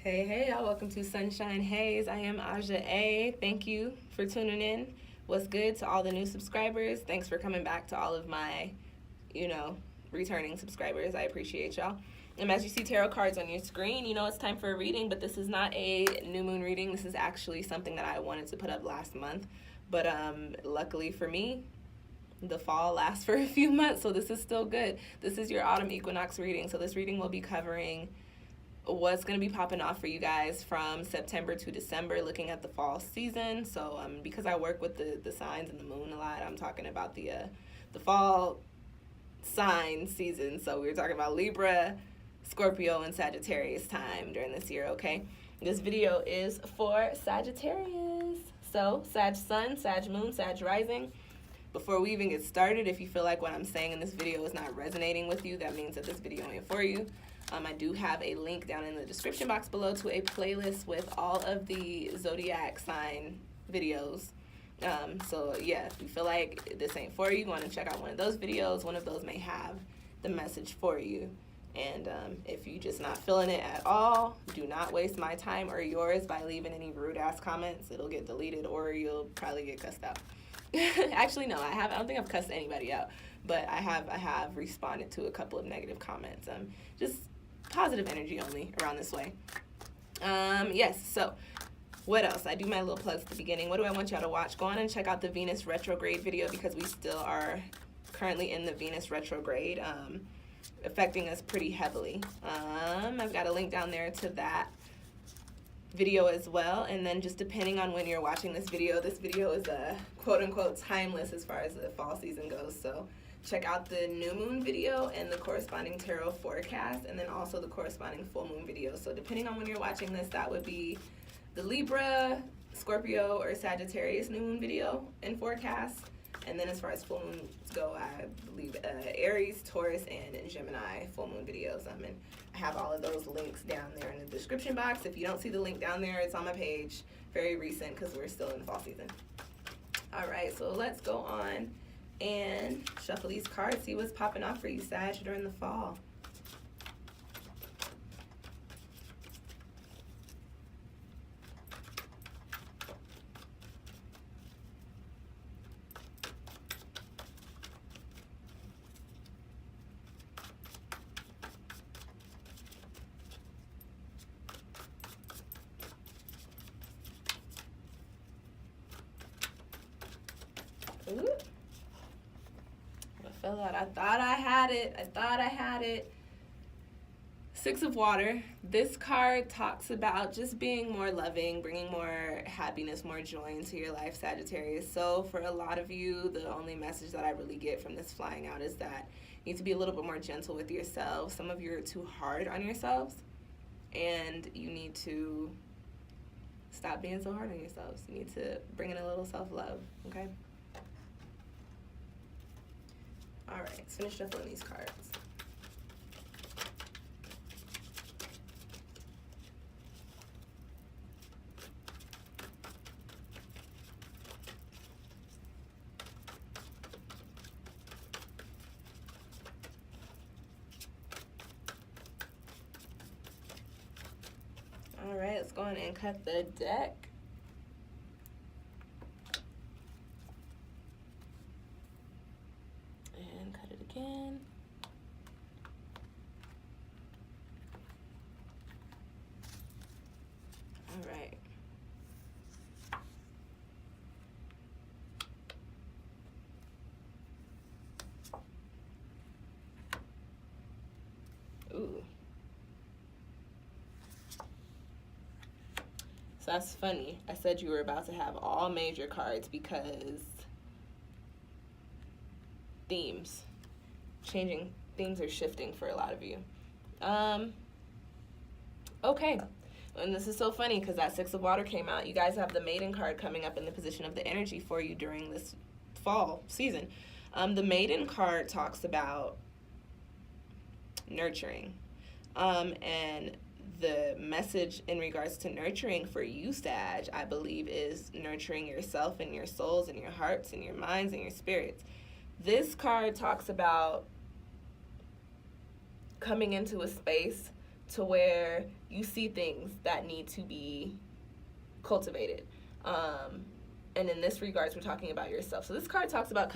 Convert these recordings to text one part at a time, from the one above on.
Hey, hey, y'all. Welcome to Sunshine Haze. I am Aja A. Thank you for tuning in. What's good to all the new subscribers? Thanks for coming back to all of my, returning subscribers. I appreciate y'all. As you see tarot cards on your screen, it's time for a reading, but this is not a new moon reading. This is actually something that I wanted to put up last month. But luckily for me, the fall lasts for a few months, so this is still good. This is your autumn equinox reading. So this reading will be covering what's going to be popping off for you guys from September to December, looking at the fall season. So because I work with the signs and the moon a lot, I'm talking about the fall sign season. So we're talking about Libra, Scorpio, and Sagittarius time during this year, okay? This video is for Sagittarius. So Sag Sun, Sag Moon, Sag Rising. Before we even get started, if you feel like what I'm saying in this video is not resonating with you, that means that this video ain't for you. I do have a link down in the description box below to a playlist with all of the zodiac sign videos. So yeah, if you feel like this ain't for you, want to check out one of those videos. One of those may have the message for you. And if you're just not feeling it at all, do not waste my time or yours by leaving any rude ass comments. It'll get deleted or you'll probably get cussed out. Actually, no, I don't think I've cussed anybody out, but I have responded to a couple of negative comments. Just positive energy only around this way. Yes, so what else? I do my little plugs at the beginning. What do I want y'all to watch? Go on and check out the Venus retrograde video because we still are currently in the Venus retrograde, affecting us pretty heavily. I've got a link down there to that video as well, and then just depending on when you're watching this video is a quote-unquote timeless as far as the fall season goes. So check out the new moon video and the corresponding tarot forecast, and then also the corresponding full moon video. So depending on when you're watching this, that would be the Libra, Scorpio, or Sagittarius new moon video and forecast. And then as far as full moons go, I believe Aries, Taurus, and Gemini full moon videos. And I have all of those links down there in the description box. If you don't see the link down there, it's on my page. Very recent because we're still in the fall season. All right, so let's go on and shuffle these cards, see what's popping off for you, Sag, during the fall. Ooh. I fell out. I thought I had it. Six of Water. This card talks about just being more loving, bringing more happiness, more joy into your life, Sagittarius. So for a lot of you, the only message that I really get from this flying out is that you need to be a little bit more gentle with yourselves. Some of you are too hard on yourselves, and you need to stop being so hard on yourselves. You need to bring in a little self-love, okay? All right, let's finish shuffling these cards. All right, let's go on and cut the deck. And cut it again. All right. Ooh. So that's funny. I said you were about to have all major cards because themes are shifting for a lot of you. Okay. And this is so funny because that Six of Water came out. You guys have the Maiden card coming up in the position of the energy for you during this fall season. The Maiden card talks about nurturing. And the message in regards to nurturing for you, Sag, I believe, is nurturing yourself and your souls and your hearts and your minds and your spirits. This card talks about coming into a space to where you see things that need to be cultivated. And in this regards, we're talking about yourself. So this card talks about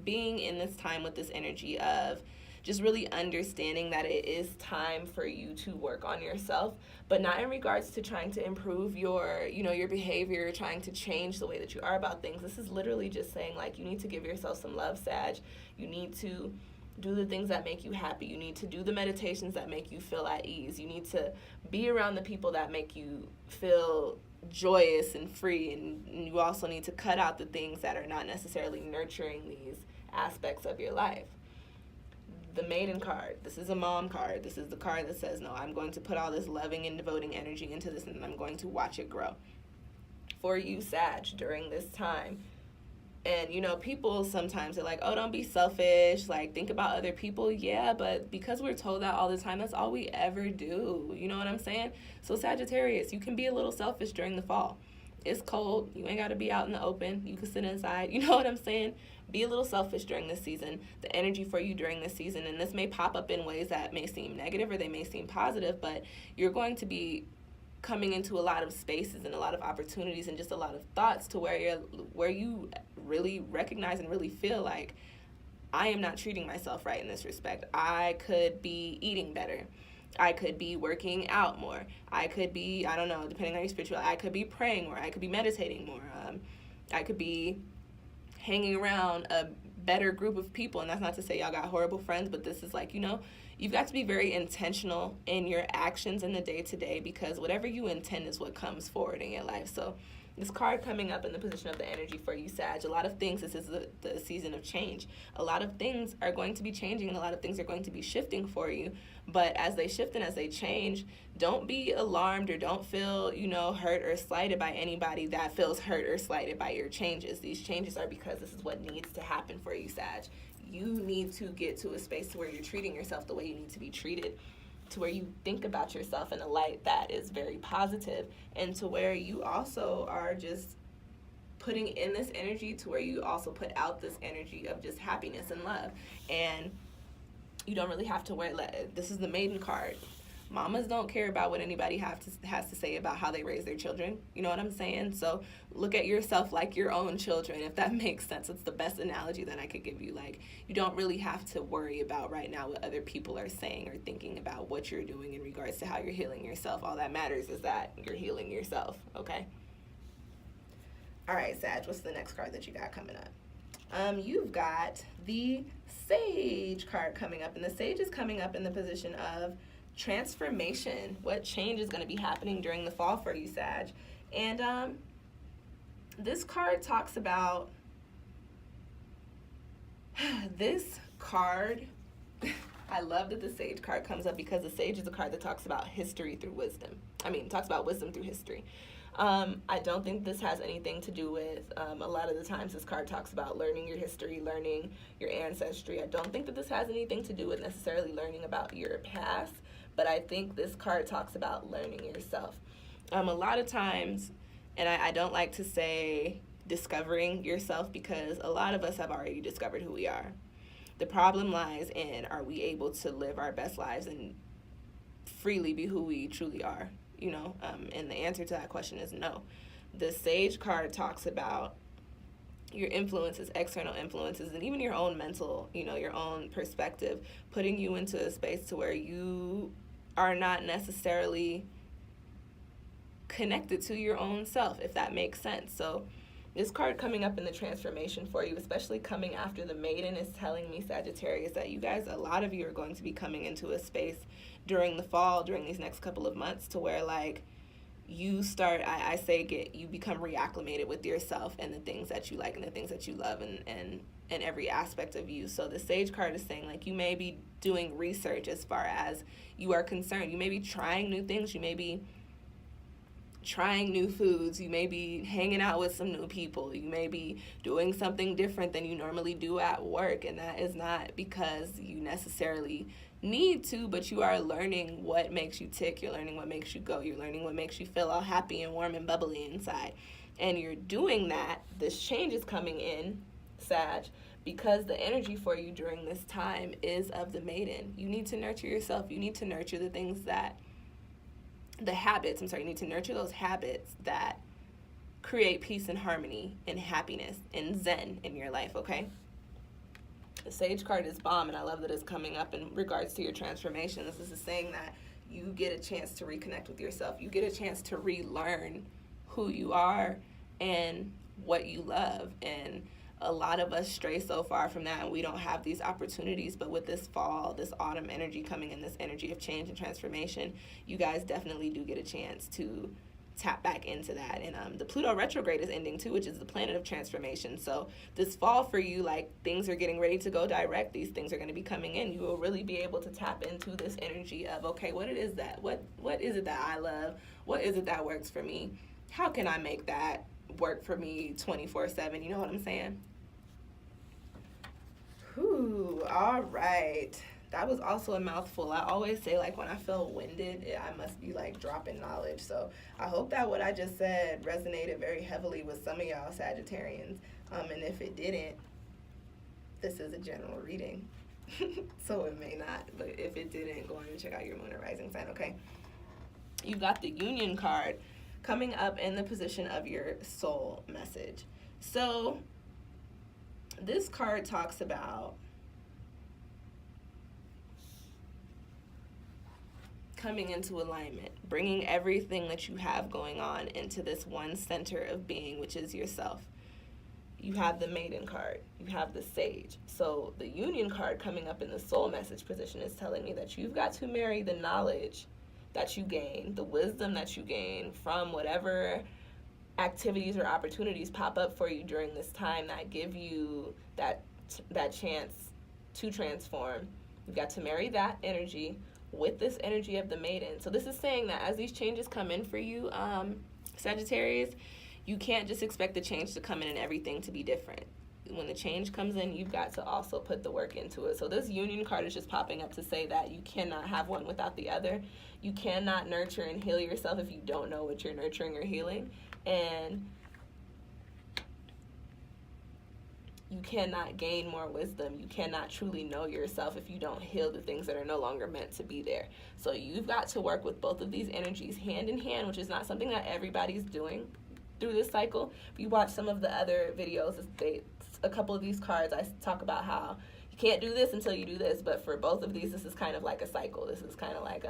being in this time with this energy of just really understanding that it is time for you to work on yourself, but not in regards to trying to improve your behavior, trying to change the way that you are about things. This is literally just saying, like, you need to give yourself some love, Sag. You need to do the things that make you happy. You need to do the meditations that make you feel at ease. You need to be around the people that make you feel joyous and free, and you also need to cut out the things that are not necessarily nurturing these aspects of your life. The Maiden card, this is a mom card. This is the card that says, no, I'm going to put all this loving and devoting energy into this, and I'm going to watch it grow. For you, Sag, during this time, and, people sometimes are like, oh, don't be selfish, like, think about other people. Yeah, but because we're told that all the time, that's all we ever do. You know what I'm saying? So, Sagittarius, you can be a little selfish during the fall. It's cold. You ain't got to be out in the open. You can sit inside. You know what I'm saying? Be a little selfish during this season. The energy for you during this season, and this may pop up in ways that may seem negative or they may seem positive, but you're going to be coming into a lot of spaces and a lot of opportunities and just a lot of thoughts to where you really recognize and really feel like, I am not treating myself right in this respect. I could be eating better. I could be working out more. I could be, I don't know, depending on your spirituality, I could be praying more. I could be meditating more. I could be hanging around a better group of people. And that's not to say y'all got horrible friends, but this is like, you've got to be very intentional in your actions in the day-to-day, because whatever you intend is what comes forward in your life. So this card coming up in the position of the energy for you, Sag, a lot of things, this is the season of change. A lot of things are going to be changing, and a lot of things are going to be shifting for you. But as they shift and as they change, don't be alarmed or don't feel, hurt or slighted by anybody that feels hurt or slighted by your changes. These changes are because this is what needs to happen for you, Sag. You need to get to a space where you're treating yourself the way you need to be treated, to where you think about yourself in a light that is very positive, and to where you also are just putting in this energy to where you also put out this energy of just happiness and love. And you don't really have to this is the Maiden card. Mamas don't care about what anybody has to say about how they raise their children. You know what I'm saying? So look at yourself like your own children, if that makes sense. It's the best analogy that I could give you. Like, you don't really have to worry about right now what other people are saying or thinking about what you're doing in regards to how you're healing yourself. All that matters is that you're healing yourself, okay? All right, Sag, what's the next card that you got coming up? You've got the Sage card coming up, and the Sage is coming up in the position of transformation. What change is going to be happening during the fall for you, Sag? And this card talks about this card. I love that the Sage card comes up, because the Sage is a card that talks about history through wisdom. Talks about wisdom through history. I don't think this has anything to do with, a lot of the times this card talks about learning your history, learning your ancestry. I don't think that this has anything to do with necessarily learning about your past, but I think this card talks about learning yourself. A lot of times, and I don't like to say discovering yourself, because a lot of us have already discovered who we are. The problem lies in, are we able to live our best lives and freely be who we truly are? And the answer to that question is no. The Sage card talks about your influences, external influences, and even your own mental, your own perspective, putting you into a space to where you are not necessarily connected to your own self, if that makes sense. So this card coming up in the transformation for you, especially coming after the Maiden, is telling me, Sagittarius, that you guys, a lot of you are going to be coming into a space during the fall, during these next couple of months, to where, like, you start, you become reacclimated with yourself and the things that you like and the things that you love, and every aspect of you. So the Sage card is saying, like, you may be doing research as far as you are concerned. You may be trying new things. You may be trying new foods. You may be hanging out with some new people. You may be doing something different than you normally do at work, and that is not because you necessarily need to, but you are learning what makes you tick. You're learning what makes you go. You're learning what makes you feel all happy and warm and bubbly inside. And you're doing that. This change is coming in, Sag, because the energy for you during this time is of the maiden. You need to nurture yourself. You need to nurture the things that, the habits, I'm sorry, you need to nurture those habits that create peace and harmony and happiness and zen in your life, okay? The Sage card is bomb, and I love that it's coming up in regards to your transformation. This is saying that you get a chance to reconnect with yourself. You get a chance to relearn who you are and what you love. And a lot of us stray so far from that, and we don't have these opportunities. But with this fall, this autumn energy coming in, this energy of change and transformation, you guys definitely do get a chance to tap back into that. And the Pluto retrograde is ending too, which is the planet of transformation. So this fall for you, like, things are getting ready to go direct. These things are going to be coming in. You will really be able to tap into this energy of, okay, what it is that, what is it that I love? What is it that works for me? How can I make that work for me 24/7? You know what I'm saying? Whew, all right. That was also a mouthful. I always say, like, when I feel winded, I must be, like, dropping knowledge. So I hope that what I just said resonated very heavily with some of y'all Sagittarians. And if it didn't, this is a general reading. So it may not. But if it didn't, go on and check out your moon and rising sign, okay? You got the Union card coming up in the position of your soul message. So this card talks about coming into alignment, bringing everything that you have going on into this one center of being, which is yourself. You have the Maiden card, you have the Sage. So the Union card coming up in the soul message position is telling me that you've got to marry the knowledge that you gain, the wisdom that you gain from whatever activities or opportunities pop up for you during this time that give you that chance to transform. You've got to marry that energy with this energy of the Maiden. So this is saying that as these changes come in for you, Sagittarius, you can't just expect the change to come in and everything to be different. When the change comes in, you've got to also put the work into it. So this Union card is just popping up to say that you cannot have one without the other. You cannot nurture and heal yourself if you don't know what you're nurturing or healing. And you cannot gain more wisdom. You cannot truly know yourself if you don't heal the things that are no longer meant to be there. So you've got to work with both of these energies hand in hand, which is not something that everybody's doing through this cycle. If you watch some of the other videos, a couple of these cards, I talk about how you can't do this until you do this. But for both of these, this is kind of like a cycle. This is kind of like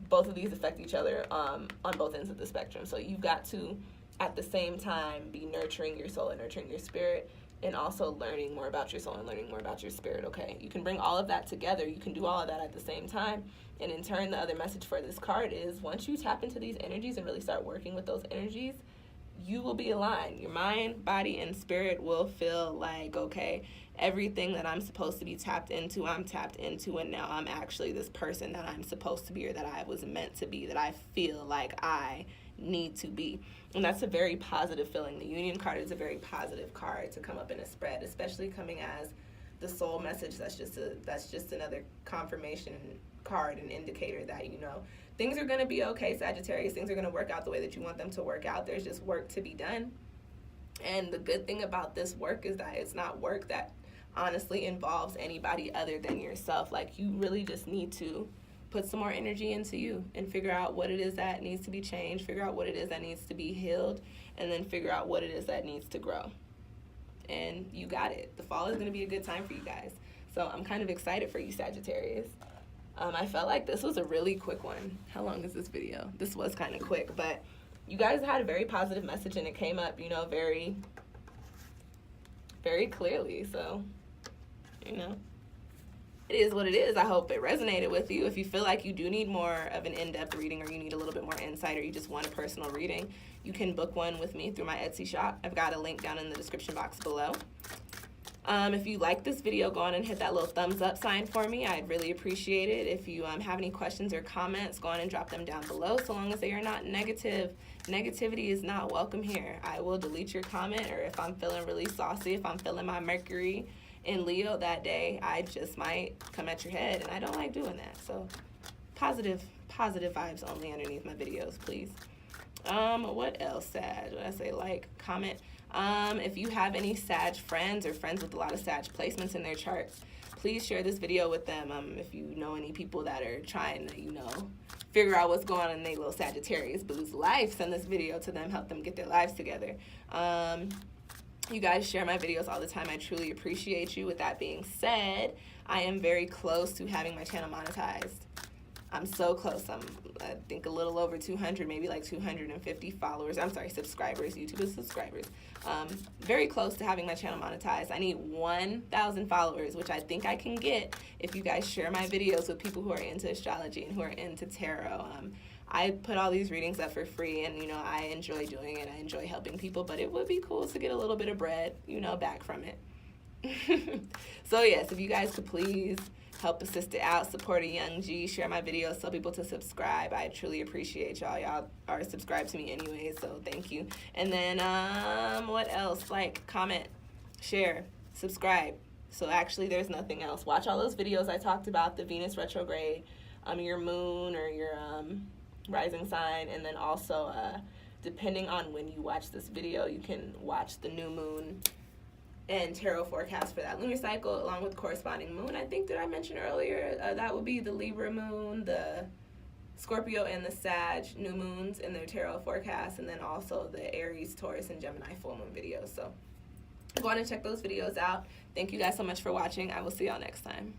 both of these affect each other on both ends of the spectrum. So you've got to, at the same time, be nurturing your soul and nurturing your spirit, and also learning more about your soul and learning more about your spirit, okay? You can bring all of that together. You can do all of that at the same time. And in turn, the other message for this card is once you tap into these energies and really start working with those energies, you will be aligned. Your mind, body, and spirit will feel like, okay, everything that I'm supposed to be tapped into, I'm tapped into, and now I'm actually this person that I'm supposed to be or that I was meant to be, that I feel like I need to be. And that's a very positive feeling. The Union card is a very positive card to come up in a spread, especially coming as the soul message. That's just another confirmation card, an indicator that, you know, things are going to be okay, Sagittarius. Things are going to work out the way that you want them to work out. There's just work to be done. And the good thing about this work is that it's not work that honestly involves anybody other than yourself. Like, you really just need to put some more energy into you and figure out what it is that needs to be changed, figure out what it is that needs to be healed, and then figure out what it is that needs to grow. And you got it. The fall is going to be a good time for you guys. So I'm kind of excited for you, Sagittarius. I felt like this was a really quick one. How long is this video? This was kind of quick, but you guys had a very positive message, and it came up, you know, very, very clearly. So, you know, it is what it is. I hope it resonated with you. If you feel like you do need more of an in-depth reading, or you need a little bit more insight, or you just want a personal reading, you can book one with me through my Etsy shop. I've got a link down in the description box below. If you like this video, go on and hit that little thumbs up sign for me. I'd really appreciate it. If you have any questions or comments, go on and drop them down below, so long as they are not negative. Negativity is not welcome here. I will delete your comment, or if I'm feeling really saucy, if I'm feeling my Mercury in Leo that day, I just might come at your head, and I don't like doing that. So positive vibes only underneath my videos, please. What else, Sag? What did I say? Like, comment. If you have any Sag friends or friends with a lot of Sag placements in their charts, please share this video with them. If you know any people that are trying to, figure out what's going on in their little Sagittarius boo's life, send this video to them, help them get their lives together. You guys share my videos all the time. I truly appreciate you. With that being said, I am very close to having my channel monetized. I'm so close. I think a little over 200, maybe like 250 followers. I'm sorry, subscribers. YouTube is subscribers. Very close to having my channel monetized. I need 1,000 followers, which I think I can get if you guys share my videos with people who are into astrology and who are into tarot. I put all these readings up for free, and, I enjoy doing it. I enjoy helping people, but it would be cool to get a little bit of bread, back from it. So, yes, if you guys could please help a sister out, support a young G, share my videos, tell people to subscribe. I truly appreciate y'all. Y'all are subscribed to me anyway, so thank you. And then, what else? Like, comment, share, subscribe. So actually, there's nothing else. Watch all those videos I talked about, the Venus retrograde, your moon or your rising sign, and then also, depending on when you watch this video, you can watch the new moon and tarot forecast for that lunar cycle along with corresponding moon. I think, did I mention earlier, that would be the Libra moon, the Scorpio, and the Sag new moons in their tarot forecast, and then also the Aries, Taurus, and Gemini full moon videos. So go on and check those videos out. Thank you guys so much for watching. I will see y'all next time.